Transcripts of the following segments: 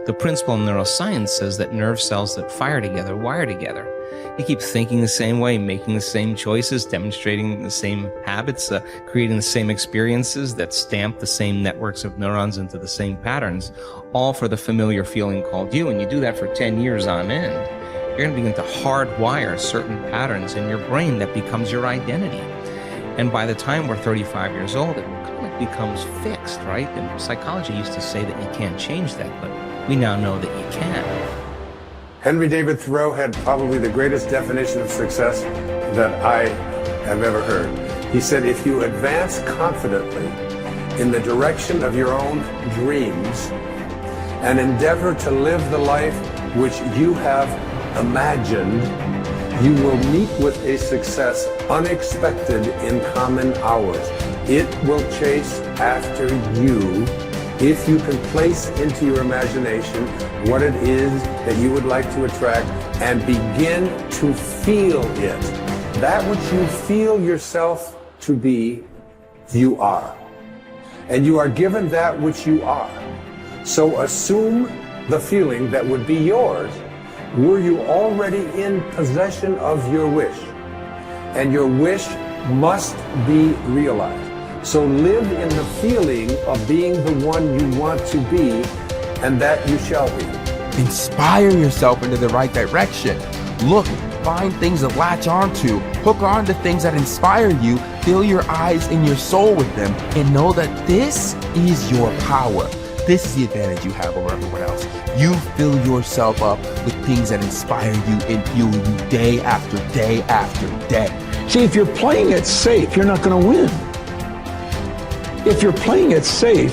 The principle in neuroscience says that nerve cells that fire together wire together. You keep thinking the same way, making the same choices, demonstrating the same habits, creating the same experiences that stamp the same networks of neurons into the same patterns, all for the familiar feeling called you. And you do that for 10 years on end, you're going to begin to hardwire certain patterns in your brain that becomes your identity. And by the time we're 35 years old, it kind of becomes fixed, right? And psychology used to say that you can't change that, but we now know that you can. Henry David Thoreau had probably the greatest definition of success that I have ever heard. He said, if you advance confidently in the direction of your own dreams and endeavor to live the life which you have imagined, you will meet with a success unexpected in common hours. It will chase after you if you can place into your imagination what it is that you would like to attract and begin to feel it. That which you feel yourself to be, you are. And you are given that which you are. So assume the feeling that would be yours were you already in possession of your wish. And your wish must be realized. So live in the feeling of being the one you want to be, and that you shall be. Inspire yourself into the right direction. Look, find things to latch onto, hook on to things that inspire you, fill your eyes and your soul with them, and know that this is your power. This is the advantage you have over everyone else. You fill yourself up with things that inspire you and fuel you day after day after day. See, if you're playing it safe, you're not going to win. If you're playing it safe,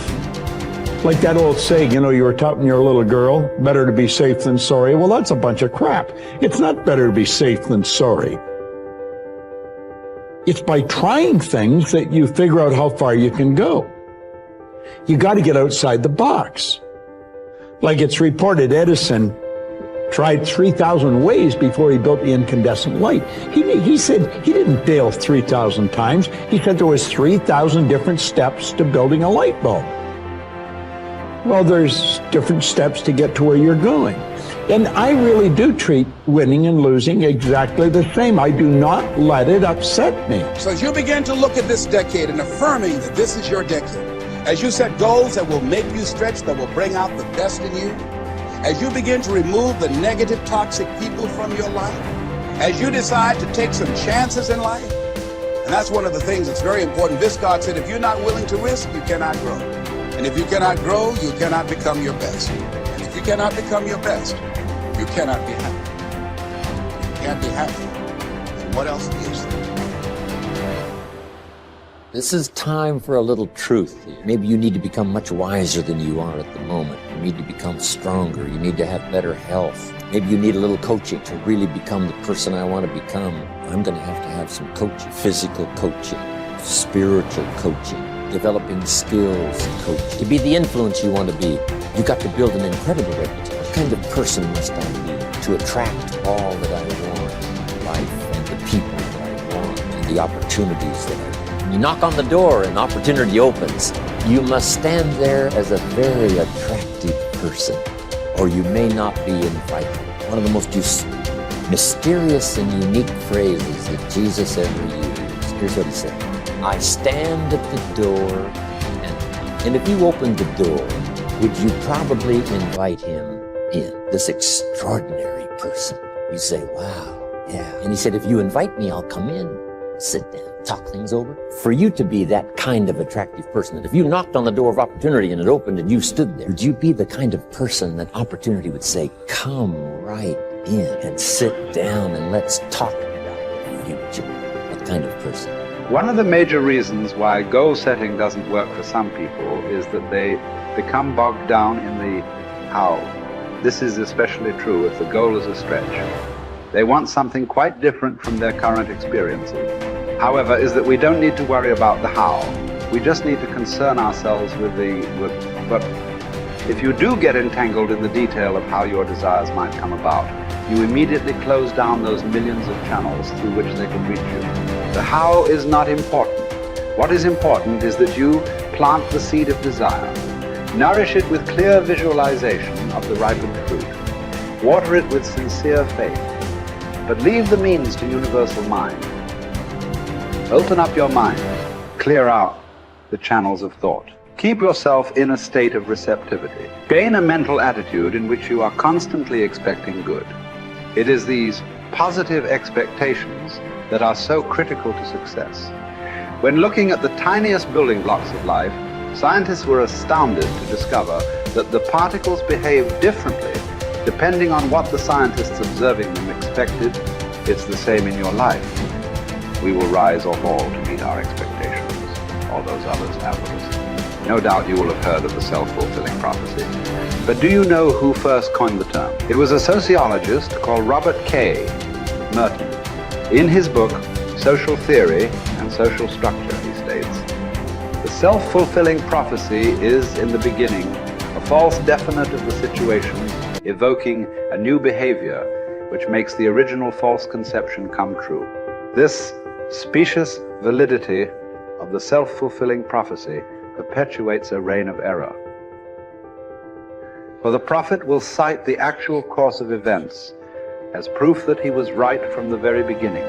like that old saying, you were taught when you were a little girl, better to be safe than sorry. Well, that's a bunch of crap. It's not better to be safe than sorry. It's by trying things that you figure out how far you can go. You got to get outside the box. Like it's reported, Edison tried 3,000 ways before he built the incandescent light. He said he didn't fail 3,000 times. He said there was 3,000 different steps to building a light bulb. Well, there's different steps to get to where you're going. And I really do treat winning and losing exactly the same. I do not let it upset me. So as you begin to look at this decade and affirming that this is your decade, as you set goals that will make you stretch, that will bring out the best in you, as you begin to remove the negative, toxic people from your life, as you decide to take some chances in life, and that's one of the things that's very important. Viscard said, if you're not willing to risk, you cannot grow. And if you cannot grow, you cannot become your best. And if you cannot become your best, you cannot be happy. You can't be happy. And what else is there? This is time for a little truth here. Maybe you need to become much wiser than you are at the moment. You need to become stronger. You need to have better health. Maybe you need a little coaching to really become the person I want to become. I'm going to have some coaching, physical coaching, spiritual coaching, developing skills coaching. To be the influence you want to be, you got to build an incredible reputation. What kind of person must I be to attract all that I want in life and the people that I want and the opportunities that I want? You knock on the door and opportunity opens. You must stand there as a very attractive person, or you may not be invited. One of the most mysterious and unique phrases that Jesus ever used. Here's what he said. I stand at the door and if you opened the door, would you probably invite him in? This extraordinary person. You say, wow, yeah. And he said, if you invite me, I'll come in, sit down, talk things over. For you to be that kind of attractive person, that if you knocked on the door of opportunity and it opened and you stood there, would you be the kind of person that opportunity would say, come right in and sit down and let's talk about the future? What kind of person? One of the major reasons why goal setting doesn't work for some people is that they become bogged down in the how. This is especially true if the goal is a stretch. They want something quite different from their current experiences. However, is that we don't need to worry about the how. We just need to concern ourselves with but if you do get entangled in the detail of how your desires might come about, you immediately close down those millions of channels through which they can reach you. The how is not important. What is important is that you plant the seed of desire. Nourish it with clear visualization of the ripened fruit. Water it with sincere faith. But leave the means to universal mind. Open up your mind. Clear out the channels of thought. Keep yourself in a state of receptivity. Gain a mental attitude in which you are constantly expecting good. It is these positive expectations that are so critical to success. When looking at the tiniest building blocks of life, scientists were astounded to discover that the particles behave differently depending on what the scientists observing them expected. It's the same in your life. We will rise or fall to meet our expectations, or those others afterwards. No doubt you will have heard of the self-fulfilling prophecy. But do you know who first coined the term? It was a sociologist called Robert K. Merton. In his book, Social Theory and Social Structure, he states, the self-fulfilling prophecy is, in the beginning, a false definite of the situation, evoking a new behavior which makes the original false conception come true. This specious validity of the self-fulfilling prophecy perpetuates a reign of error. For the prophet will cite the actual course of events as proof that he was right from the very beginning.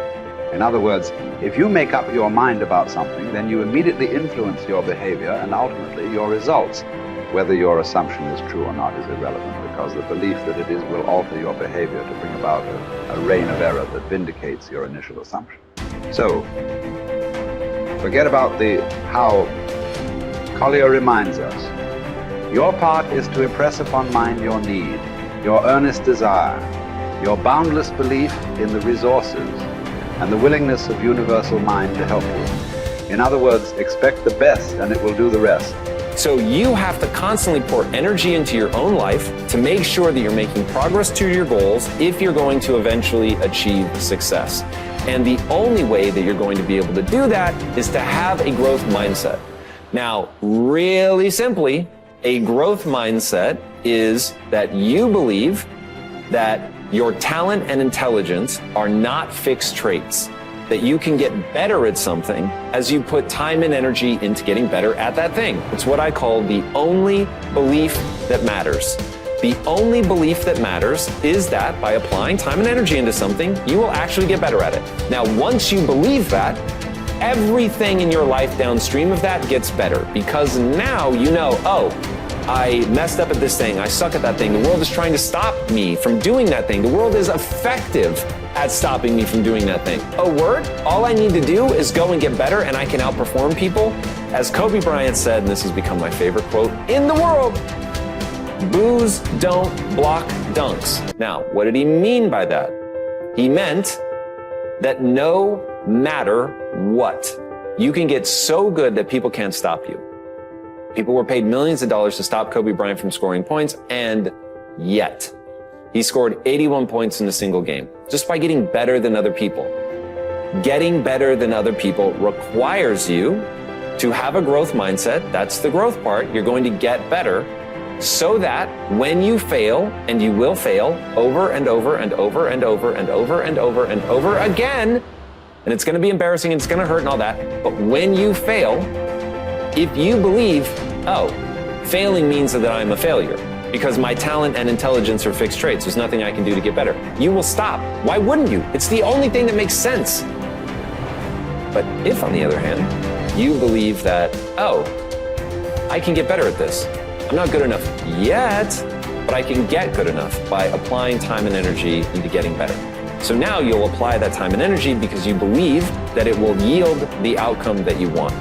In other words, if you make up your mind about something, then you immediately influence your behavior and ultimately your results. Whether your assumption is true or not is irrelevant, because the belief that it is will alter your behavior to bring about a reign of error that vindicates your initial assumption. So, forget about the how. Collier reminds us, your part is to impress upon mind your need, your earnest desire, your boundless belief in the resources, and the willingness of universal mind to help you. In other words, expect the best and it will do the rest. So you have to constantly pour energy into your own life to make sure that you're making progress to your goals if you're going to eventually achieve success. And the only way that you're going to be able to do that is to have a growth mindset. Now, really simply, a growth mindset is that you believe that your talent and intelligence are not fixed traits, that you can get better at something as you put time and energy into getting better at that thing. It's what I call the only belief that matters. The only belief that matters is that by applying time and energy into something, you will actually get better at it. Now, once you believe that, everything in your life downstream of that gets better, because now you know, oh, I messed up at this thing, I suck at that thing, the world is trying to stop me from doing that thing, the world is effective at stopping me from doing that thing. A word, all I need to do is go and get better and I can outperform people. As Kobe Bryant said, and this has become my favorite quote in the world, boos don't block dunks. Now, what did he mean by that? He meant that no matter what, you can get so good that people can't stop you. People were paid millions of dollars to stop Kobe Bryant from scoring points, and yet he scored 81 points in a single game just by getting better than other people. Getting better than other people requires you to have a growth mindset. That's the growth part. You're going to get better so that when you fail, and you will fail over and over and over and over and over and over and over again, and it's going to be embarrassing and it's going to hurt and all that, but when you fail, if you believe, oh, failing means that I'm a failure because my talent and intelligence are fixed traits, there's nothing I can do to get better, you will stop. Why wouldn't you? It's the only thing that makes sense. But if, on the other hand, you believe that, oh, I can get better at this. I'm not good enough yet, but I can get good enough by applying time and energy into getting better. So now you'll apply that time and energy because you believe that it will yield the outcome that you want.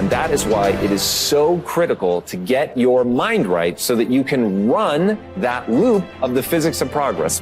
And that is why it is so critical to get your mind right so that you can run that loop of the physics of progress.